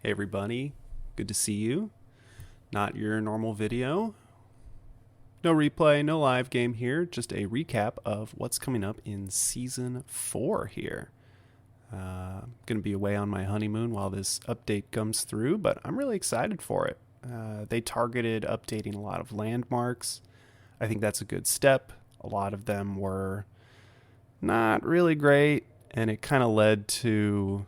Hey everybody, good to see you. Not your normal video. No replay, no live game here, just a recap of what's coming up in Season 4 here. I'm going to be away on my honeymoon while this update comes through, but I'm really excited for it. They targeted updating a lot of landmarks. I think that's a good step. A lot of them were not really great, and it kind of led to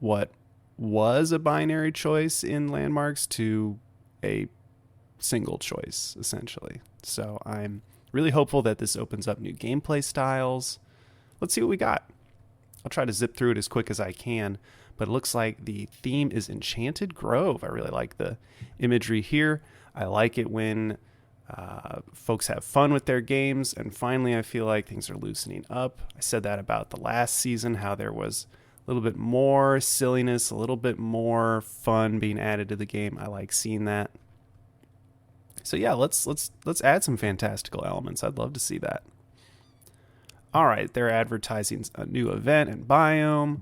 what was a binary choice in landmarks to a single choice, essentially. So I'm really hopeful that this opens up new gameplay styles. Let's see what we got. I'll try to zip through it as quick as I can, but it looks like the theme is Enchanted Grove. I really like the imagery here. I like it when folks have fun with their games, and finally I feel like things are loosening up. I said that about the last season, how there was a little bit more silliness, a little bit more fun being added to the game. I like seeing that. So yeah, let's add some fantastical elements. I'd love to see that. All right, they're advertising a new event and biome,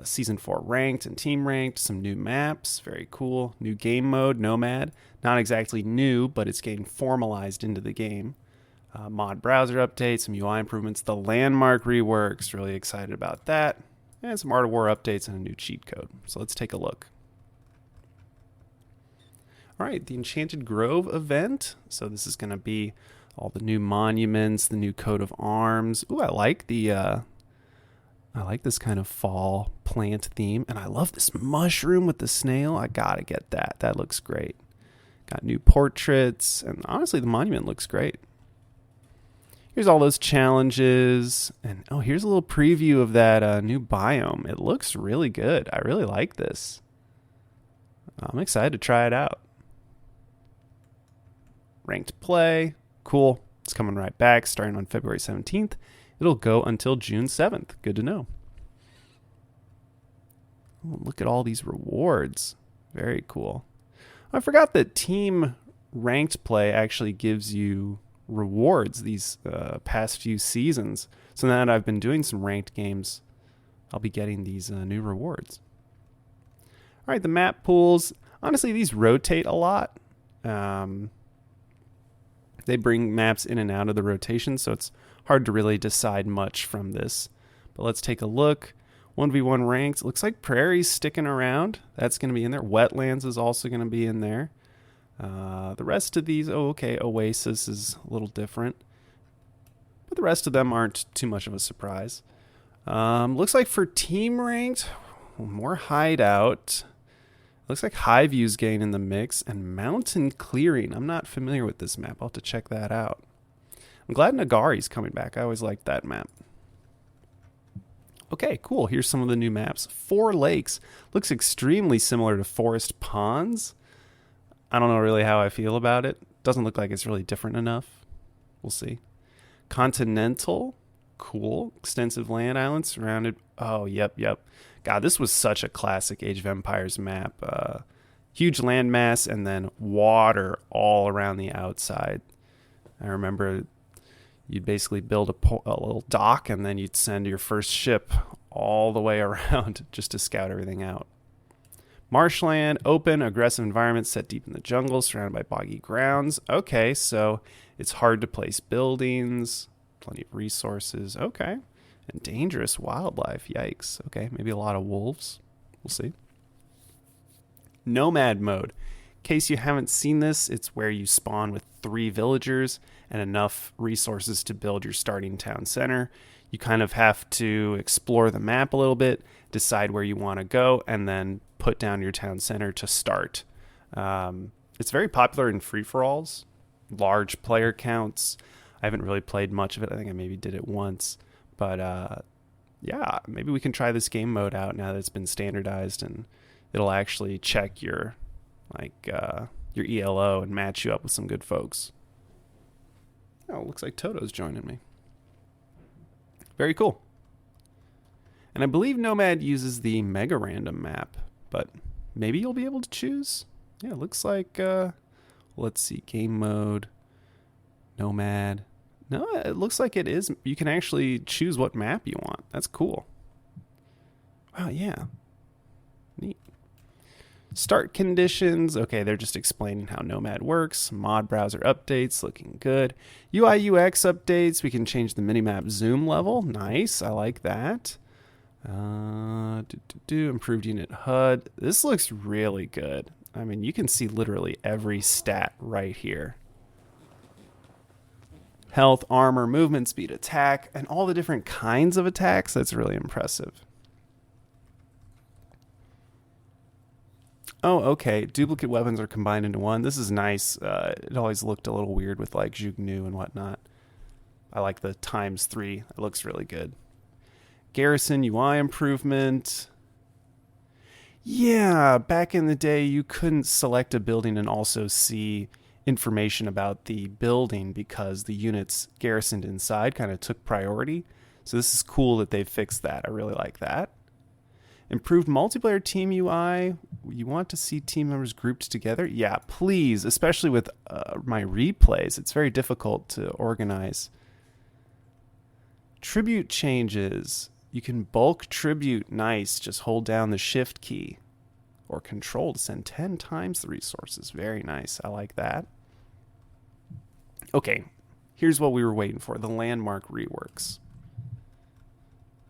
Season 4 ranked and team ranked, some new maps, very cool. New game mode, Nomad. Not exactly new, but it's getting formalized into the game. Mod browser updates, some UI improvements, the landmark reworks, really excited about that. And some Art of War updates and a new cheat code. So let's take a look. All right, the Enchanted Grove event. So this is going to be all the new monuments, the new coat of arms. Ooh, I like this kind of fall plant theme, and I love this mushroom with the snail. I gotta get that. That looks great. Got new portraits, and honestly, the monument looks great. Here's all those challenges, and oh, here's a little preview of that new biome. It looks really good. I really like this. I'm excited to try it out. Ranked play, cool. It's coming right back, starting on February 17th. It'll go until June 7th. Good to know. Oh, look at all these rewards. Very cool. I forgot that team ranked play actually gives you rewards these past few seasons. So now that I've been doing some ranked games, I'll be getting these new rewards. All right, the map pools. Honestly, these rotate a lot. They bring maps in and out of the rotation, so it's hard to really decide much from this. But let's take a look. 1v1 ranked. Looks like Prairie's sticking around. That's going to be in there. Wetlands is also going to be in there. The rest of these, Oasis is a little different. But the rest of them aren't too much of a surprise. Looks like for team ranked, more hideout. Looks like Highview's getting in the mix, and Mountain Clearing. I'm not familiar with this map. I'll have to check that out. I'm glad Nagari's coming back. I always liked that map. Okay, cool. Here's some of the new maps. 4 Lakes. Looks extremely similar to Forest Ponds. I don't know really how I feel about it. Doesn't look like it's really different enough. We'll see. Continental. Cool. Extensive land islands surrounded. Oh, yep. God, this was such a classic Age of Empires map. Huge landmass and then water all around the outside. I remember you'd basically build a little dock, and then you'd send your first ship all the way around just to scout everything out. Marshland, open, aggressive environment set deep in the jungle, surrounded by boggy grounds. Okay, so it's hard to place buildings, plenty of resources. Okay. And dangerous wildlife. Yikes. Okay, maybe a lot of wolves. We'll see. Nomad mode. In case you haven't seen this, it's where you spawn with 3 villagers and enough resources to build your starting town center. You kind of have to explore the map a little bit, decide where you want to go, and then put down your town center to start. It's very popular in free-for-alls, large player counts. I haven't really played much of it. I think I maybe did it once. But yeah, maybe we can try this game mode out now that it's been standardized, and it'll actually check your ELO and match you up with some good folks. Oh, looks like Toto's joining me. Very cool. And I believe Nomad uses the Mega Random map, but maybe you'll be able to choose. Yeah, it looks like, let's see, game mode, Nomad. No, it looks like it is. You can actually choose what map you want. That's cool. Wow, yeah. Neat. Start conditions. Okay, they're just explaining how Nomad works. Mod browser updates, looking good. UI UX updates. We can change the minimap zoom level. Nice, I like that. Improved unit HUD. This looks really good. I mean, you can see literally every stat right here. Health, armor, movement, speed, attack, and all the different kinds of attacks. That's really impressive. Oh, okay. Duplicate weapons are combined into one. This is nice. It always looked a little weird with like Jugnu and whatnot. I like the ×3. It looks really good. Garrison UI improvement. Yeah, back in the day, you couldn't select a building and also see information about the building because the units garrisoned inside kind of took priority. So this is cool that they've fixed that. I really like that. Improved multiplayer team UI. You want to see team members grouped together? Yeah, please, especially with my replays. It's very difficult to organize. Tribute changes. You can bulk tribute. Nice. Just hold down the shift key or control to send 10 times the resources. Very nice. I like that. Okay, here's what we were waiting for. The landmark reworks.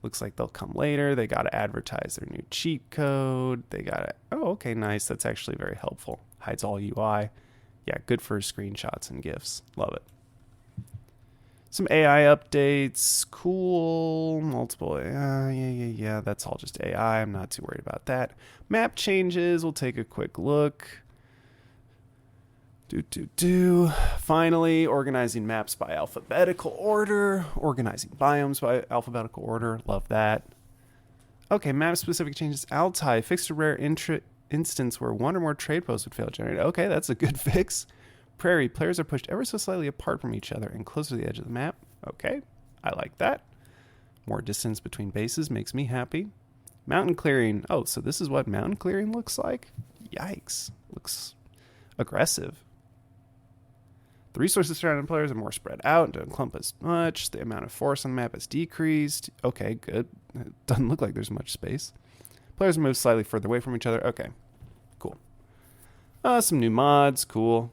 Looks like they'll come later. They got to advertise their new cheat code. They got to... Oh, okay, nice. That's actually very helpful. Hides all UI. Yeah, good for screenshots and GIFs. Love it. Some AI updates. Cool. Multiple... Yeah. That's all just AI. I'm not too worried about that. Map changes. We'll take a quick look. Finally, organizing maps by alphabetical order. Organizing biomes by alphabetical order. Love that. Okay, map-specific changes. Altai fixed a rare instance where one or more trade posts would fail to generate. Okay, that's a good fix. Prairie, players are pushed ever so slightly apart from each other and closer to the edge of the map. Okay, I like that. More distance between bases makes me happy. Mountain clearing. Oh, so this is what mountain clearing looks like? Yikes. Looks aggressive. The resources surrounding players are more spread out and don't clump as much. The amount of force on the map has decreased. Okay, good. It doesn't look like there's much space. Players move slightly further away from each other. Okay, cool. Some new mods. Cool.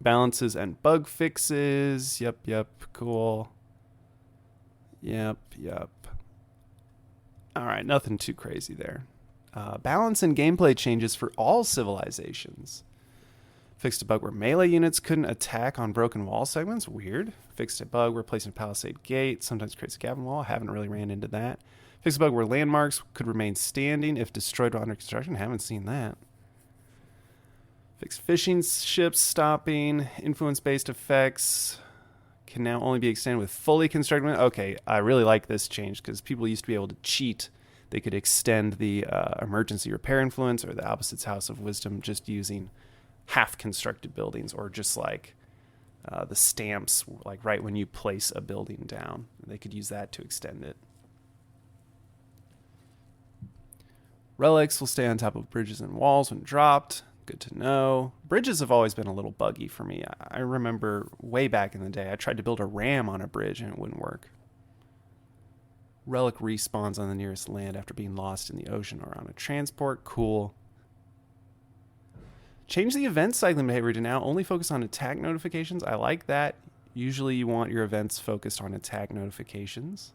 Balances and bug fixes. Yep. Cool. Yep. All right, nothing too crazy there. Balance and gameplay changes for all civilizations. Fixed a bug where melee units couldn't attack on broken wall segments. Weird. Fixed a bug where placing a palisade gate sometimes creates a gap in the wall. Haven't really ran into that. Fixed a bug where landmarks could remain standing if destroyed while under construction. Haven't seen that. Fixed fishing ships stopping. Influence-based effects can now only be extended with fully constructed. Okay, I really like this change because people used to be able to cheat. They could extend the emergency repair influence or the opposite's house of wisdom just using half constructed buildings or just like the stamps, like right when you place a building down. They could use that to extend it. Relics will stay on top of bridges and walls when dropped. Good to know. Bridges have always been a little buggy for me. I remember way back in the day, I tried to build a ram on a bridge and it wouldn't work. Relic respawns on the nearest land after being lost in the ocean or on a transport. Cool. Change the event cycling behavior to now only focus on attack notifications. I like that. Usually you want your events focused on attack notifications.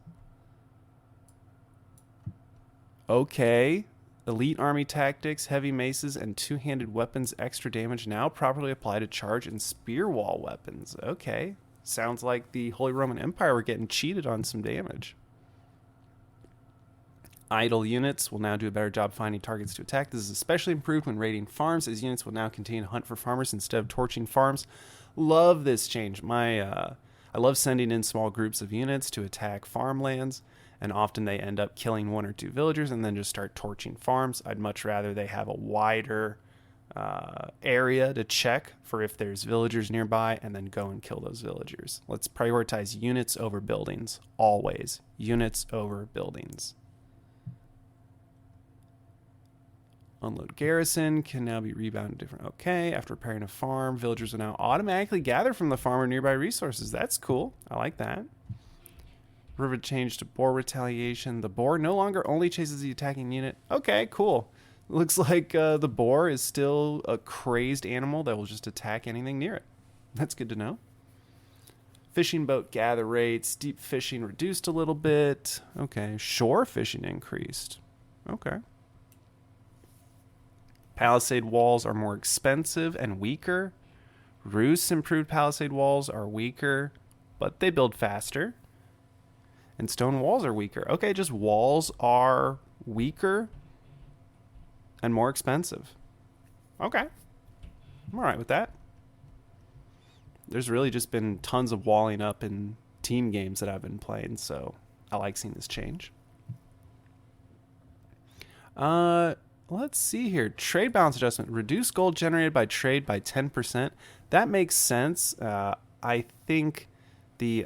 Okay. Elite army tactics, heavy maces, and two-handed weapons extra damage now properly apply to charge and spear wall weapons. Okay. Sounds like the Holy Roman Empire were getting cheated on some damage. Idle units will now do a better job finding targets to attack. This is especially improved when raiding farms, as units will now continue to hunt for farmers instead of torching farms. Love this change. I love sending in small groups of units to attack farmlands, and often they end up killing one or two villagers and then just start torching farms. I'd much rather they have a wider area to check for if there's villagers nearby and then go and kill those villagers. Let's prioritize units over buildings. Always. Units over buildings. Unload garrison can now be rebounded different. Okay, after repairing a farm, villagers will now automatically gather from the farm or nearby resources. That's cool. I like that. Rivet change to boar retaliation. The boar no longer only chases the attacking unit. Okay, cool. Looks like the boar is still a crazed animal that will just attack anything near it. That's good to know. Fishing boat gather rates. Deep fishing reduced a little bit. Okay. Shore fishing increased. Okay. Palisade walls are more expensive and weaker. Roosts improved palisade walls are weaker, but they build faster. And stone walls are weaker. Okay, just walls are weaker and more expensive. Okay. I'm all right with that. There's really just been tons of walling up in team games that I've been playing, so I like seeing this change. Let's see here. Trade balance adjustment. Reduce gold generated by trade by 10%. That makes sense. I think the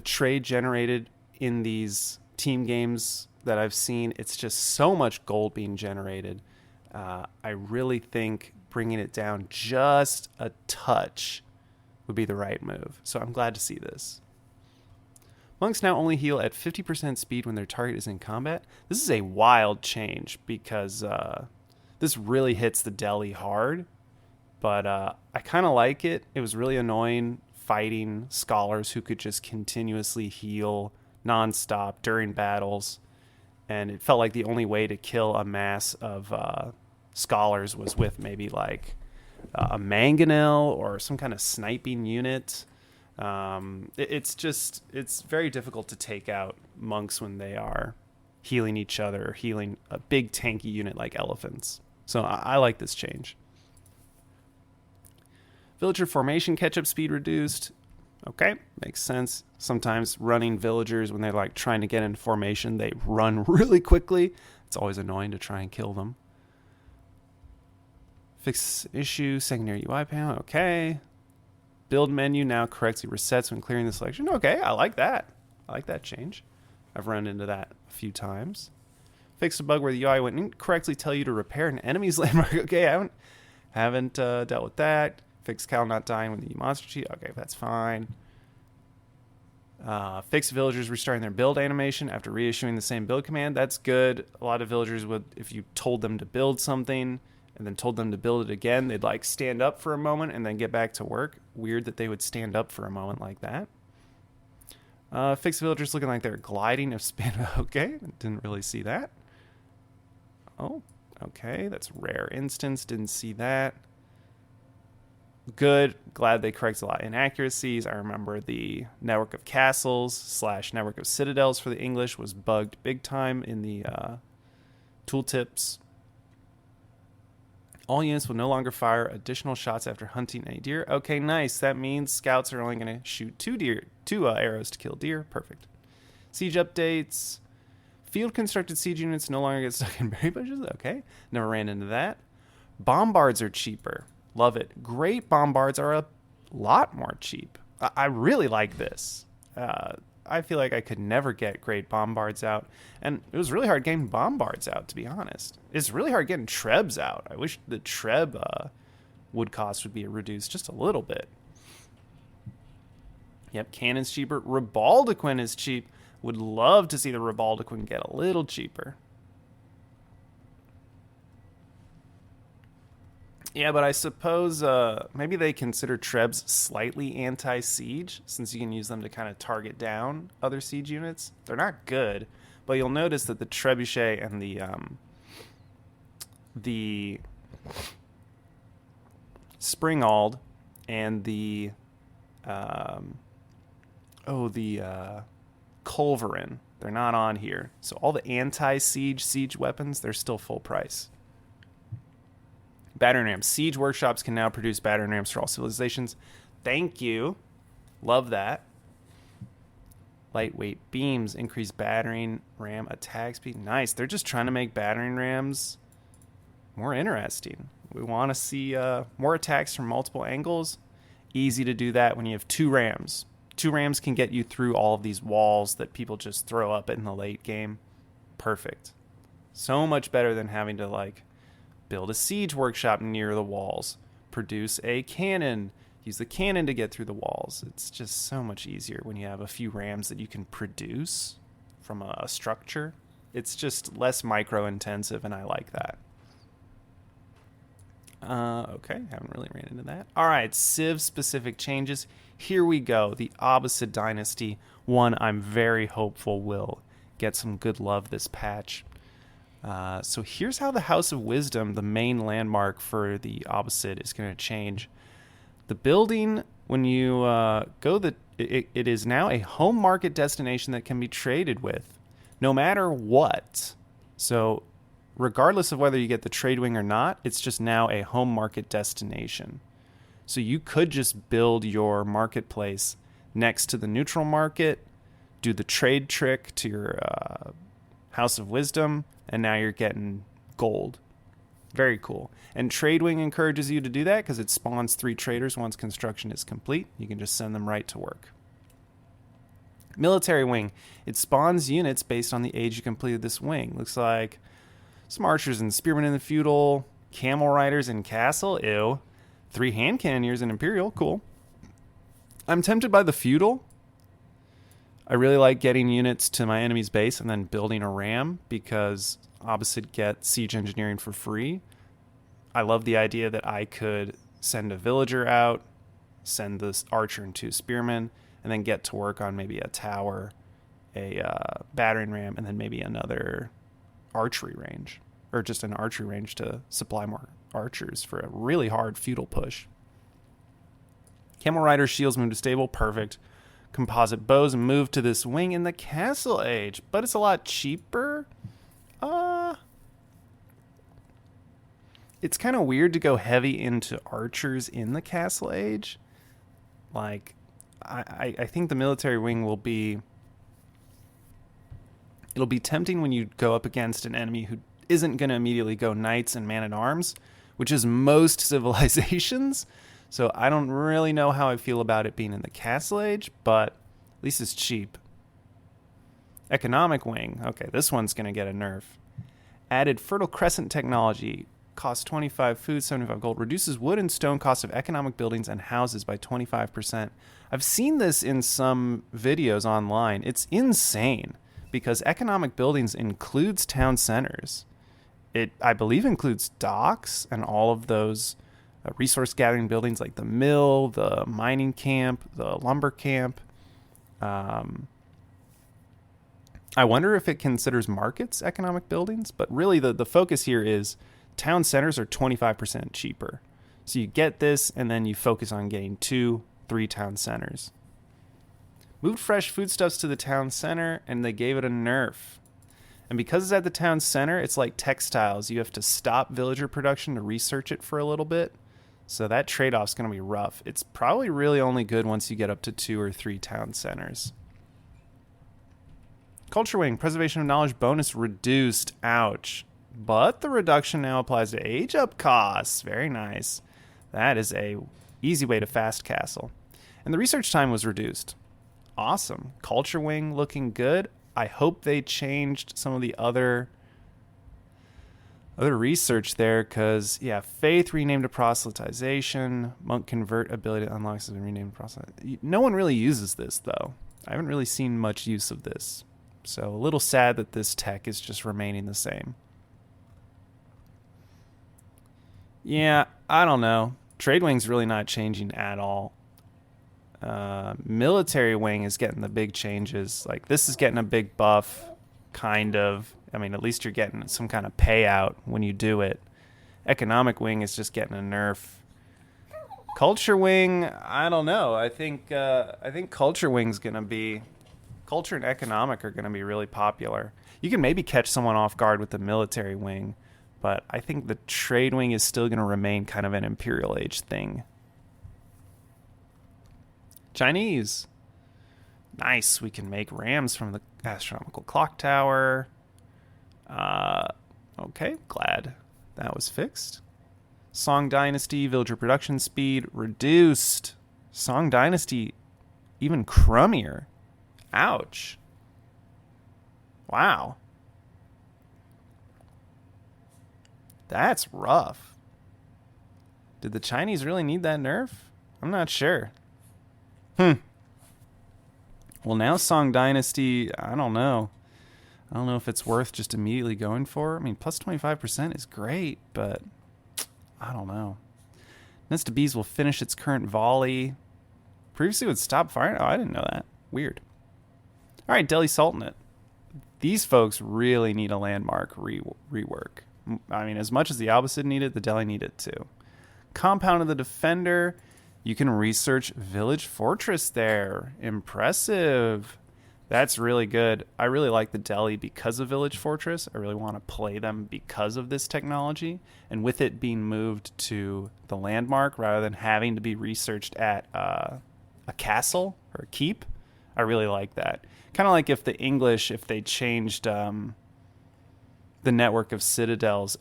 trade generated in these team games that I've seen, it's just so much gold being generated. I really think bringing it down just a touch would be the right move. So I'm glad to see this. Monks now only heal at 50% speed when their target is in combat. This is a wild change because this really hits the deli hard. But I kind of like it. It was really annoying fighting scholars who could just continuously heal nonstop during battles. And it felt like the only way to kill a mass of scholars was with maybe like a mangonel or some kind of sniping unit. It's very difficult to take out monks when they are healing each other or healing a big tanky unit like elephants. So I like this change. Villager formation catch-up speed reduced. Okay, makes sense. Sometimes running villagers, when they're like trying to get in formation, they run really quickly. It's always annoying to try and kill them. Fix issue, secondary UI panel. Okay. Build menu now correctly resets when clearing the selection. Okay, I like that. I like that change. I've run into that a few times. Fix a bug where the UI wouldn't incorrectly tell you to repair an enemy's landmark. Okay, I haven't dealt with that. Fix Cal not dying when the monster cheat. Okay, that's fine. Fix villagers restarting their build animation after reissuing the same build command. That's good. A lot of villagers would, if you told them to build something and then told them to build it again, they'd like stand up for a moment and then get back to work. Weird that they would stand up for a moment like that. Fix villagers looking like they're gliding if spin. Okay, didn't really see that. Oh, okay, that's rare instance. Didn't see that. Good. Glad they corrected a lot of inaccuracies. I remember the network of castles / network of citadels for the English was bugged big time in the tooltips. All units will no longer fire additional shots after hunting a deer. Okay, nice. That means scouts are only going to shoot two arrows to kill deer. Perfect. Siege updates. Field constructed siege units no longer get stuck in berry bushes. Okay, never ran into that. Bombards are cheaper. Love it. Great bombards are a lot more cheap. I really like this. I feel like I could never get great bombards out. And it was really hard getting bombards out, to be honest. It's really hard getting trebs out. I wish the treb wood cost would be reduced just a little bit. Yep, cannon's cheaper. Ribaldequin is cheap. Would love to see the Ribaldequin get a little cheaper. Yeah, but I suppose maybe they consider trebs slightly anti-siege, since you can use them to kind of target down other siege units. They're not good, but you'll notice that the trebuchet and the springald and the culverin, they're not on here. So all the anti-siege weapons, they're still full price. Battering rams. Siege workshops can now produce battering rams for all civilizations. Thank you. Love that. Lightweight beams increase battering ram attack speed. Nice. They're just trying to make battering rams more interesting. We want to see more attacks from multiple angles. Easy to do that when you have 2 rams. 2 rams can get you through all of these walls that people just throw up in the late game. Perfect. So much better than having to build a siege workshop near the walls, produce a cannon, use the cannon to get through the walls. It's just so much easier when you have a few rams that you can produce from a structure. It's just less micro intensive, and I like that. Okay, haven't really ran into that. All right, Civ specific changes. Here we go. The Abbasid Dynasty, one I'm very hopeful will get some good love this patch. So here's how the House of Wisdom, the main landmark for the Abbasid, is going to change. The building, when you it is now a home market destination that can be traded with, no matter what. So regardless of whether you get the trade wing or not, it's just now a home market destination. So you could just build your marketplace next to the neutral market, do the trade trick to your House of Wisdom, and now you're getting gold. Very cool. And Trade Wing encourages you to do that because it spawns 3 traders once construction is complete. You can just send them right to work. Military Wing. It spawns units based on the age you completed this wing. Looks like some archers and spearmen in the feudal, camel riders in castle, ew. 3 hand cannoneers in imperial, cool. I'm tempted by the feudal. I really like getting units to my enemy's base and then building a ram because Abbasid get siege engineering for free. I love the idea that I could send a villager out, send this archer and 2 spearmen, and then get to work on maybe a tower, a battering ram, and then maybe another archery range, or just an archery range to supply more archers for a really hard feudal push. Camel rider shields move to stable, perfect. Composite bows move to this wing in the castle age, but it's a lot cheaper. It's kind of weird to go heavy into archers in the castle age. Like, I think the military wing will be... It'll be tempting when you go up against an enemy who isn't going to immediately go knights and man-at-arms, which is most civilizations. So I don't really know how I feel about it being in the castle age, but at least it's cheap. Economic wing. Okay, this one's going to get a nerf. Added Fertile Crescent technology. Costs 25 food, 75 gold. Reduces wood and stone costs of economic buildings and houses by 25%. I've seen this in some videos online. It's insane because economic buildings includes town centers. It, I believe, includes docks and all of those resource gathering buildings like the mill, the mining camp, the lumber camp. I wonder if it considers markets economic buildings, but really the focus here is town centers are 25% cheaper. So you get this and then you focus on getting 2-3 town centers. Moved fresh foodstuffs to the town center and they gave it a nerf. And because it's at the town center, it's like textiles. You have to stop villager production to research it for a little bit. So that trade-off's going to be rough. It's probably really only good once you get up to 2 or 3 town centers. Culture Wing, preservation of knowledge bonus reduced. Ouch. But the reduction now applies to age up costs. Very nice. That is a easy way to fast castle. And the research time was reduced. Awesome. Culture Wing looking good. I hope they changed some of the other research there, because faith renamed to proselytization, monk convert ability unlocks has been renamed to proselytization. No one really uses this though. I haven't really seen much use of this, so a little sad that this tech is just remaining the same. Yeah, I don't know. Trade Wing's really not changing at all. Military Wing is getting the big changes. Like, this is getting a big buff, kind of. I mean, at least you're getting some kind of payout when you do it. Economic Wing is just getting a nerf. Culture Wing, I don't know. I think Culture Wing's gonna be... Culture and Economic are gonna be really popular. You can maybe catch someone off guard with the Military Wing, but I think the Trade Wing is still gonna remain kind of an Imperial Age thing. Chinese. Nice. We can make rams from the astronomical clock tower. Okay, glad that was fixed. Song Dynasty, villager production speed reduced. Song Dynasty even crummier. Ouch. Wow. That's rough. Did the Chinese really need that nerf? I'm not sure. Well, now Song Dynasty, I don't know. I don't know if it's worth just immediately going for. I mean, plus 25% is great, but I don't know. Nesta Bees will finish its current volley. Previously would stop firing. Oh, I didn't know that. Weird. All right, Delhi Sultanate. These folks really need a landmark rework. I mean, as much as the Abbasid need it, the Delhi need it too. Compound of the Defender. You can research Village Fortress there. Impressive. That's really good. I really like the Delhi because of Village Fortress. I really want to play them because of this technology. And with it being moved to the landmark rather than having to be researched at a castle or a keep, I really like that. Kind of like if the English, if they changed the network of citadels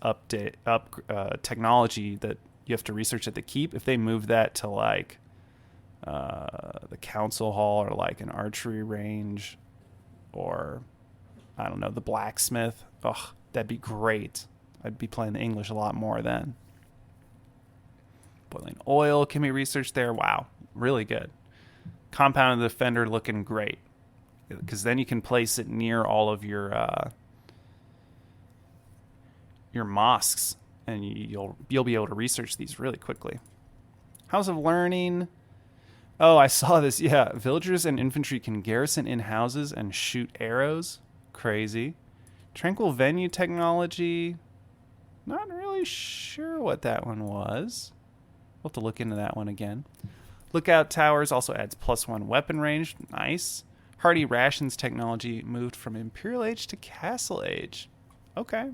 technology that you have to research at the keep, if they move that to like the council hall or like an archery range or I don't know, the blacksmith, that'd be great. I'd be playing the English a lot more then. Boiling oil can be researched there. Wow, really good. Compound of the Defender looking great because then you can place it near all of your mosques and you'll be able to research these really quickly. House of Learning. Oh, I saw this. Yeah, villagers and infantry can garrison in houses and shoot arrows. Crazy. Tranquil Venue technology. Not really sure what that one was. We'll have to look into that one again. Lookout Towers also adds +1 weapon range. Nice. Hardy Rations technology moved from Imperial Age to Castle Age. Okay.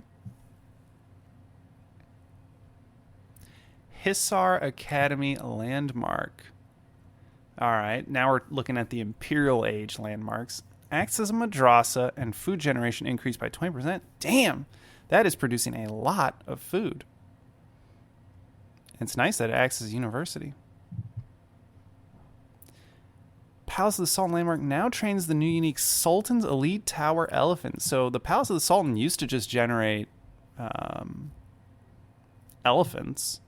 Hisar Academy landmark. All right, now we're looking at the Imperial Age landmarks. Acts as a madrasa and food generation increased by 20%. Damn, that is producing a lot of food. It's nice that it acts as a university. Palace of the Sultan landmark now trains the new unique Sultan's Elite Tower Elephant. So the Palace of the Sultan used to just generate elephants.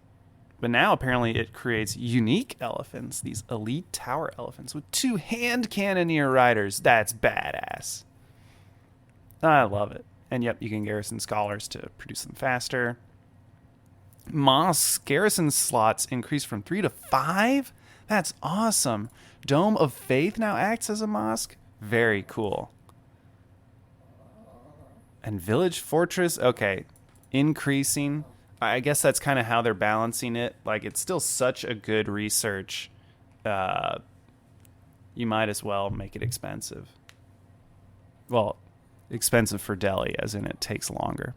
But now, apparently, it creates unique elephants, these elite tower elephants with 2 hand cannoneer riders. That's badass. I love it. And yep, you can garrison scholars to produce them faster. Mosque garrison slots increased from 3 to 5? That's awesome. Dome of Faith now acts as a mosque. Very cool. And Village Fortress, okay, increasing. I guess that's kind of how they're balancing it. Like, it's still such a good research. You might as well make it expensive. Well, expensive for Delhi, as in it takes longer.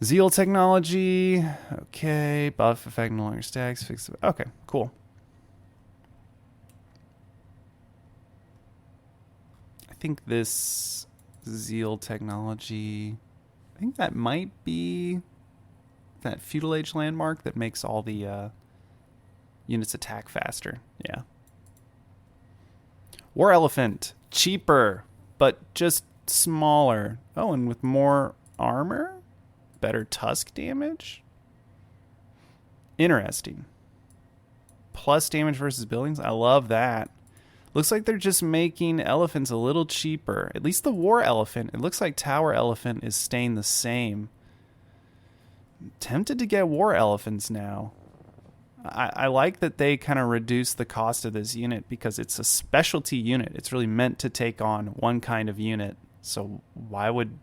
Zeal technology. Okay. Buff effect no longer stacks. Fix it. Okay, cool. I think this Zeal technology... I think that might be that feudal age landmark that makes all the units attack faster. Yeah. War Elephant. Cheaper, but just smaller. Oh, and with more armor? Better tusk damage? Interesting. Plus damage versus buildings. I love that. Looks like they're just making elephants a little cheaper. At least the War Elephant. It looks like Tower Elephant is staying the same. I'm tempted to get War Elephants now. I like that they kind of reduce the cost of this unit because it's a specialty unit. It's really meant to take on one kind of unit. So why would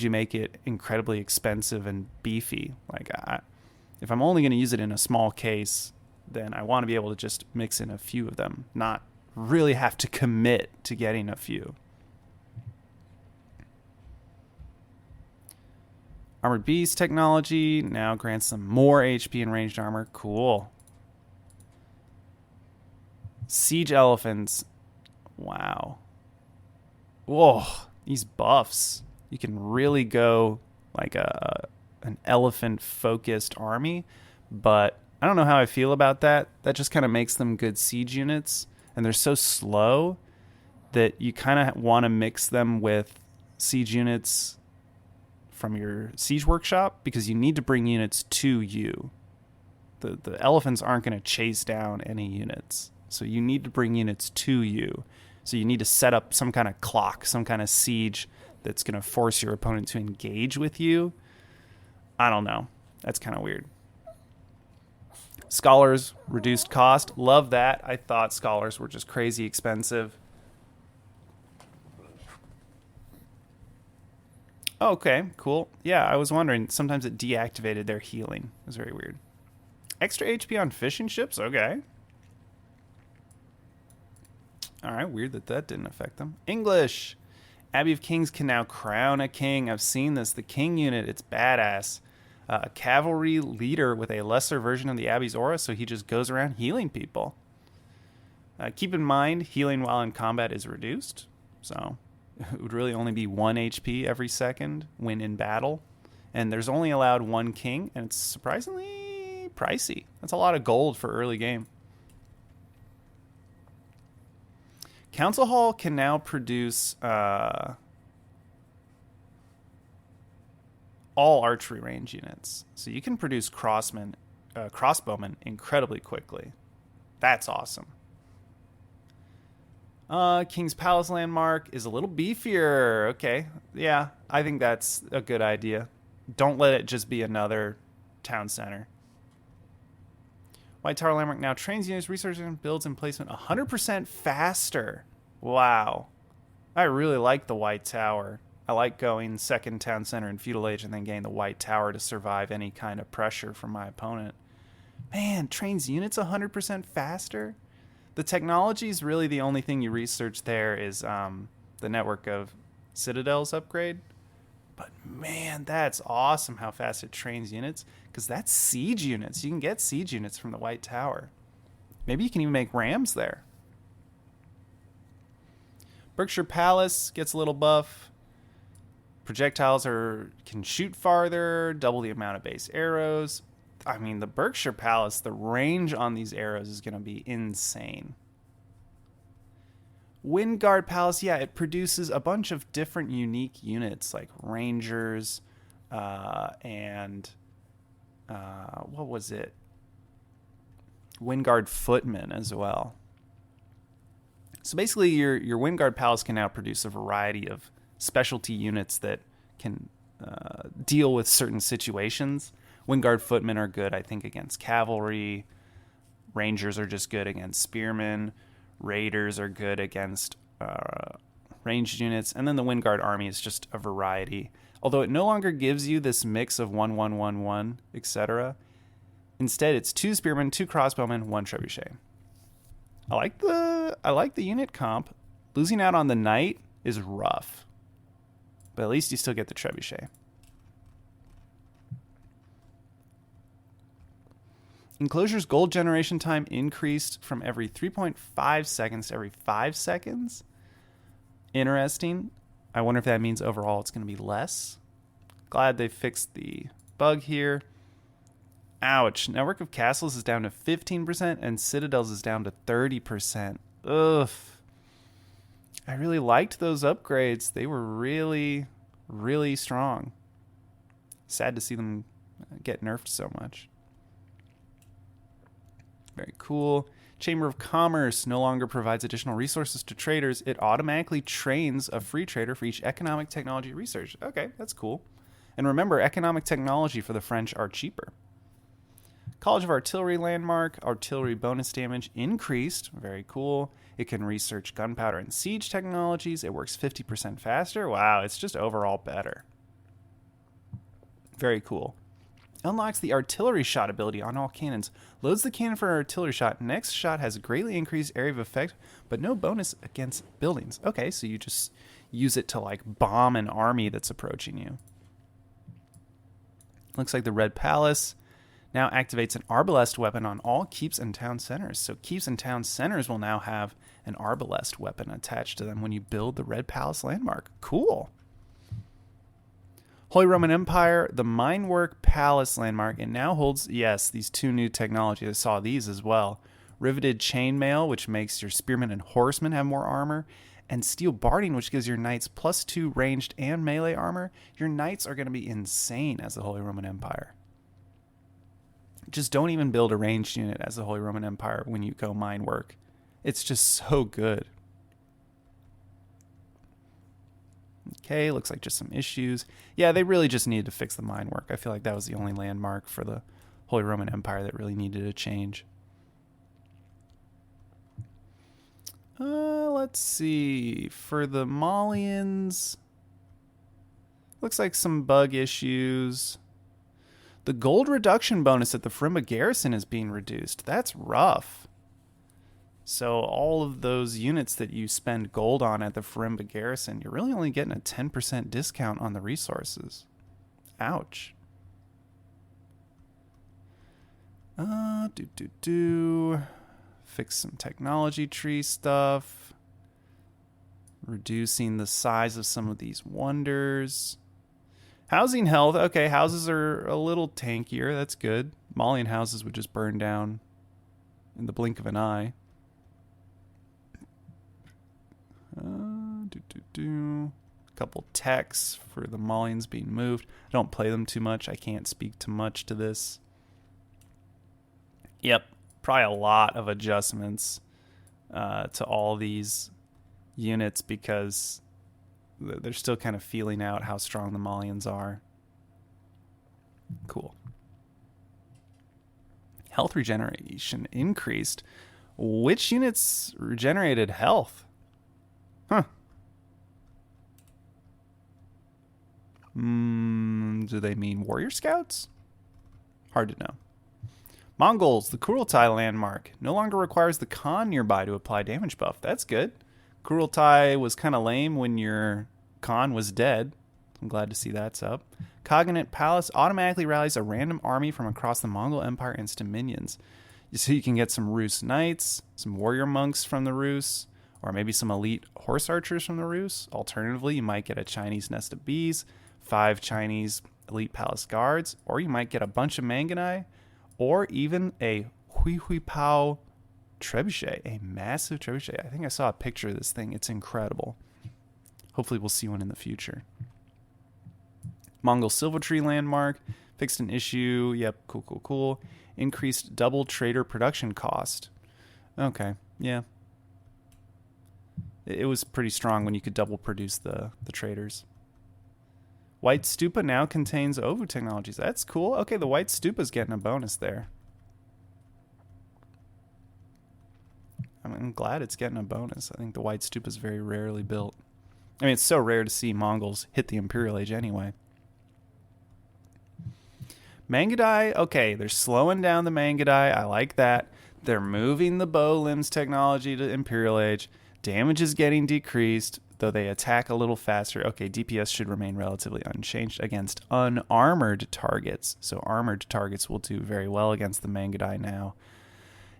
you make it incredibly expensive and beefy? Like, if I'm only going to use it in a small case, then I want to be able to just mix in a few of them, not really have to commit to getting a few. Armored Beast technology now grants them more HP and ranged armor. Cool. Siege Elephants. Wow. Whoa, these buffs. You can really go like an elephant-focused army, but I don't know how I feel about that. That just kind of makes them good siege units. And they're so slow that you kind of want to mix them with siege units from your siege workshop because you need to bring units to you. The elephants aren't going to chase down any units. So you need to bring units to you So you need to set up some kind of clock, some kind of siege that's going to force your opponent to engage with you. I don't know. That's kind of weird. Scholars, reduced cost. Love that. I thought scholars were just crazy expensive. Okay, cool. Yeah, I was wondering. Sometimes it deactivated their healing. It was very weird. Extra HP on fishing ships? Okay. Alright, weird that didn't affect them. English! Abbey of Kings can now crown a king. I've seen this. The king unit, it's badass. A cavalry leader with a lesser version of the Abbey's aura, so he just goes around healing people. Keep in mind, healing while in combat is reduced, so it would really only be 1 HP every second when in battle. And there's only allowed 1 king, and it's surprisingly pricey. That's a lot of gold for early game. Council Hall can now produce all archery range units. So you can produce crossbowmen incredibly quickly. That's awesome. King's Palace landmark is a little beefier. Okay. Yeah, I think that's a good idea. Don't let it just be another town center. White Tower landmark now trains units, research, builds, and placement 100% faster. Wow. I really like the White Tower. I like going second town center in Feudal Age and then getting the White Tower to survive any kind of pressure from my opponent. Man, trains units 100% faster? The technology is really the only thing you research there is the network of citadels upgrade. But man, that's awesome how fast it trains units, because that's siege units. You can get siege units from the White Tower. Maybe you can even make rams there. Berkshire Palace gets a little buff. Projectiles can shoot farther, double the amount of base arrows. I mean, the Berkshire Palace, the range on these arrows is going to be insane. Windguard Palace, yeah, it produces a bunch of different unique units like rangers and what was it? Windguard footmen as well. So basically your Windguard Palace can now produce a variety of specialty units that can deal with certain situations. Windguard footmen are good, I think, against cavalry. Rangers are just good against spearmen. Raiders are good against ranged units. And then the Windguard army is just a variety. Although it no longer gives you this mix of 1-1-1-1, etc. Instead, it's 2 spearmen, 2 crossbowmen, 1 trebuchet. I like the unit comp. Losing out on the knight is rough. But at least you still get the trebuchet. Enclosure's gold generation time increased from every 3.5 seconds to every 5 seconds. Interesting. I wonder if that means overall it's going to be less. Glad they fixed the bug here. Ouch. Network of castles is down to 15% and citadels is down to 30%. Ugh. I really liked those upgrades. They were really, really strong. Sad to see them get nerfed so much. Very cool. Chamber of Commerce no longer provides additional resources to traders. It automatically trains a free trader for each economic technology research. Okay, that's cool. And remember, economic technology for the French are cheaper. College of Artillery landmark. Artillery bonus damage increased. Very cool. It can research gunpowder and siege technologies. It works 50% faster. Wow, it's just overall better. Very cool. Unlocks the artillery shot ability on all cannons. Loads the cannon for an artillery shot. Next shot has a greatly increased area of effect, but no bonus against buildings. Okay, so you just use it to like bomb an army that's approaching you. Looks like the Red Palace now activates an arbalest weapon on all keeps and town centers. So keeps and town centers will now have an arbalest weapon attached to them when you build the Red Palace landmark. Cool. Holy Roman Empire, the Minework Palace landmark, it now holds, yes, these 2 new technologies. I saw these as well. Riveted Chainmail, which makes your spearmen and horsemen have more armor, and Steel Barding, which gives your knights +2 ranged and melee armor. Your knights are going to be insane as the Holy Roman Empire. Just don't even build a ranged unit as the Holy Roman Empire when you go Minework. It's just so good. Okay, looks like just some issues. Yeah, they really just needed to fix the mine work. I feel like that was the only landmark for the Holy Roman Empire that really needed a change. Let's see. For the Malians, looks like some bug issues. The gold reduction bonus at the Frimba garrison is being reduced. That's rough. So all of those units that you spend gold on at the Frimba garrison, you're really only getting a 10% discount on the resources. Ouch. Fix some technology tree stuff. Reducing the size of some of these wonders. Housing health. Okay, houses are a little tankier. That's good. Malian houses would just burn down in the blink of an eye. Couple techs for the Malians being moved. I don't play them too much. I can't speak too much to this. Yep, probably a lot of adjustments to all these units because they're still kind of feeling out how strong the Malians are. Cool. Health regeneration increased. Which units regenerated health? Huh. Do they mean warrior scouts? Hard to know. Mongols, the Kurultai landmark, no longer requires the Khan nearby to apply damage buff. That's good. Kurultai was kind of lame when your Khan was dead. I'm glad to see that's up. Cognate Palace automatically rallies a random army from across the Mongol Empire and its dominions. So you can get some Rus Knights, some warrior monks from the Rus, or maybe some elite horse archers from the Rus. Alternatively, you might get a Chinese nest of bees, 5 Chinese elite palace guards, or you might get a bunch of Manganai, or even a Hui Hui Pao trebuchet, a massive trebuchet. I think I saw a picture of this thing. It's incredible. Hopefully we'll see one in the future. Mongol Silver Tree landmark, fixed an issue. Yep, cool. Increased double trader production cost. Okay, yeah. It was pretty strong when you could double produce the traders. White Stupa now contains Ovu technologies. That's cool. Okay, the White Stupa's getting a bonus there. I'm glad it's getting a bonus. I think the White Stupa's very rarely built. I mean, it's so rare to see Mongols hit the Imperial Age anyway. Mangadai, okay, they're slowing down the Mangadai. I like that. They're moving the bow limbs technology to Imperial Age. Damage is getting decreased, though they attack a little faster. Okay, DPS should remain relatively unchanged against unarmored targets. So armored targets will do very well against the Mangadai now.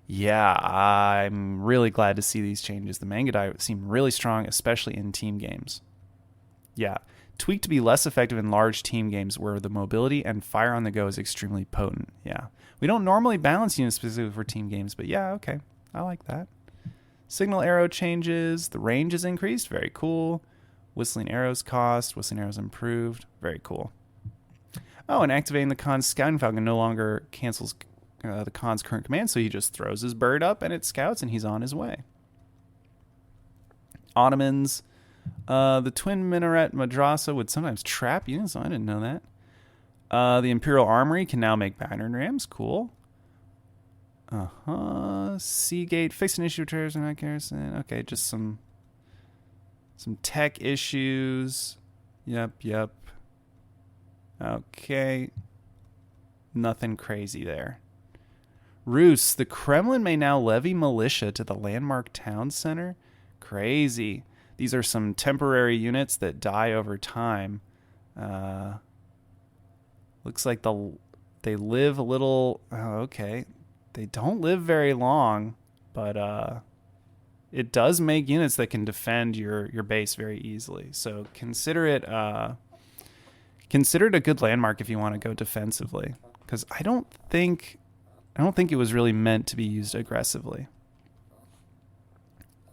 Yeah, I'm really glad to see these changes. The Mangadai seem really strong, especially in team games. Yeah, tweaked to be less effective in large team games where the mobility and fire on the go is extremely potent. Yeah, we don't normally balance units specifically for team games, but yeah, okay, I like that. Signal arrow changes. The range is increased. Very cool. Whistling arrows cost. Whistling arrows improved. Very cool. Oh, and activating the Khan's Scouting Falcon no longer cancels the Khan's current command, so he just throws his bird up and it scouts and he's on his way. Ottomans. The Twin Minaret Madrasa would sometimes trap units. Oh, I didn't know that. The Imperial Armory can now make battering rams. Cool. Seagate fixed an issue of trailers and not garrison. Okay, just some tech issues. Yep. Okay. Nothing crazy there. Rus, the Kremlin may now levy militia to the landmark town center. Crazy. These are some temporary units that die over time. Looks like they live a little. Oh, okay. They don't live very long, but it does make units that can defend your base very easily. So consider it a good landmark if you want to go defensively, because I don't think it was really meant to be used aggressively.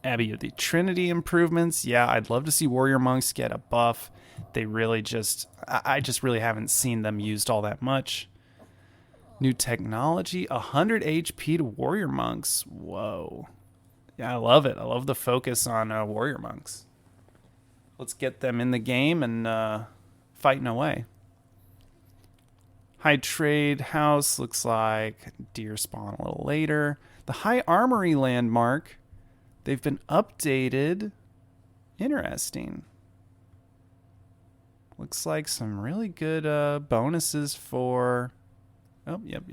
Abbey of the Trinity improvements. Yeah, I'd love to see warrior monks get a buff. They really I just really haven't seen them used all that much. New technology, 100 HP to warrior monks. Whoa. Yeah, I love it. I love the focus on warrior monks. Let's get them in the game and fighting away. High Trade House looks like deer spawn a little later. The High Armory landmark, they've been updated. Interesting. Looks like some really good bonuses for... Oh, yep.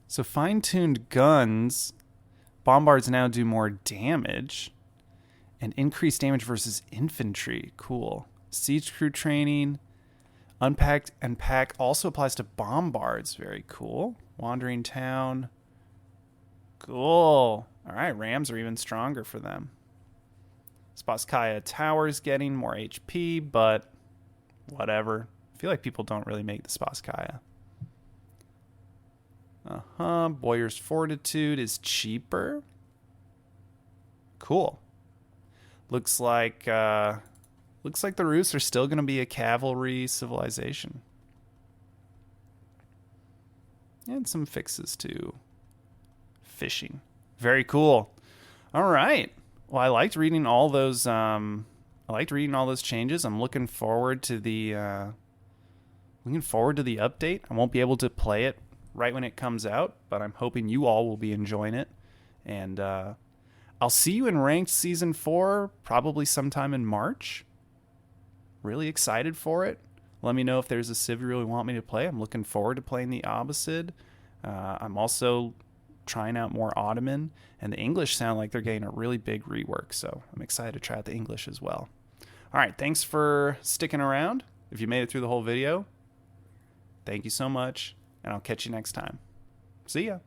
So fine-tuned guns. Bombards now do more damage. And increased damage versus infantry. Cool. Siege crew training. Unpacked and pack also applies to bombards. Very cool. Wandering town. Cool. All right, rams are even stronger for them. Spotskaya Tower's getting more HP, but whatever. I feel like people don't really make the Spotskaya. Boyer's Fortitude is cheaper. Cool. Looks like the Rus are still going to be a cavalry civilization. And some fixes to fishing. Very cool. All right. Well, I liked reading all those changes. I'm looking forward to the update. I won't be able to play it right when it comes out, but I'm hoping you all will be enjoying it. And I'll see you in Ranked Season 4 probably sometime in March. Really excited for it. Let me know if there's a civ you really want me to play. I'm looking forward to playing the Abbasid. I'm also trying out more Ottoman, and the English sound like they're getting a really big rework, so I'm excited to try out the English as well. All right, thanks for sticking around. If you made it through the whole video, thank you so much, and I'll catch you next time. See ya.